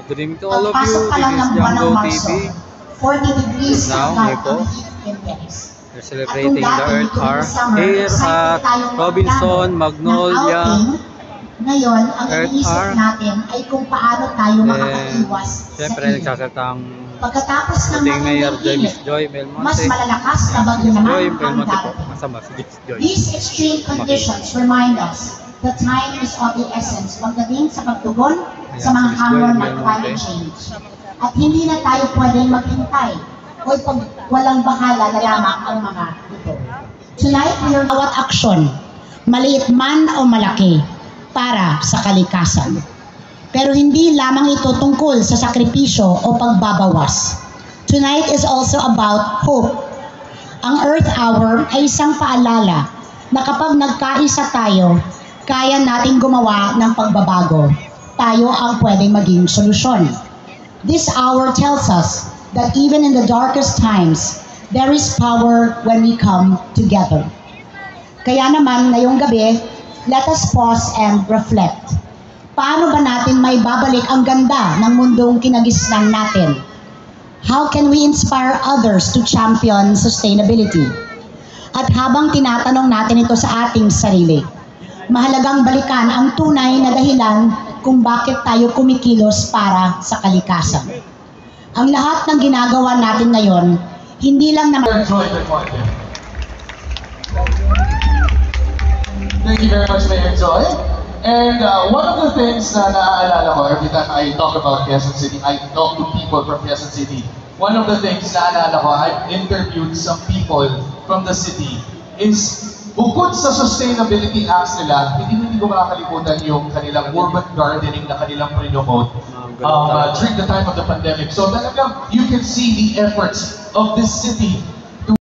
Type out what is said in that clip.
Good evening to all of you. Pagpasok pa lang This is ng buwan ng Jumbo Marso, TV. 40 degrees Now, agad Nico. ang heat index. We're At celebrating kung the dati Earth during Hour the summer, here excited at tayong Robinson, magplano ng Magnolia. outing, ngayon, ang Earth iniisip Hour. natin ay kung paano tayo And makakaiwas sa syempre init. nagsasalita ang Pagkatapos ng puting Mayor Joy, matinding Miss init, Joy mas Belmonte. malalakas na bagyo Miss naman Joy ang Belmonte po. darating. Masama si Miss Joy. These extreme conditions remind us that time is of the essence pagdating sa pagtugon sa mga Miss Joy hamon ng Belmonte. climate change. At hindi na tayo pwedeng maghintay o pag walang bahala na lamang ang mga ito. Tonight, we are bawat aksyon, maliit man o malaki, para sa kalikasan. Pero hindi lamang ito tungkol sa sakripisyo o pagbabawas. Tonight is also about hope. Ang Earth Hour ay isang paalala na kapag nagkaisa tayo, kaya nating gumawa ng pagbabago. Tayo ang pwedeng maging solusyon. This hour tells us that even in the darkest times, there is power when we come together. Kaya naman, ngayong gabi, let us pause and reflect. Paano ba natin may babalik ang ganda ng mundong kinagisnan natin? How can we inspire others to champion sustainability? At habang tinatanong natin ito sa ating sarili, mahalagang balikan ang tunay na dahilan kung bakit tayo kumikilos para sa kalikasan. Ang lahat ng ginagawa natin ngayon, hindi lang naman... Thank you very much, Mayor Joy. And one of the things na naaalala ko every time I talk about Quezon City, I talk to people from Quezon City. One of the things na naaalala ko, I've interviewed some people from the city, is bukod sa sustainability acts nila, hindi ko makakalimutan yung kanilang urban gardening na kanilang promote during the time of the pandemic. So talagang you can see the efforts of this city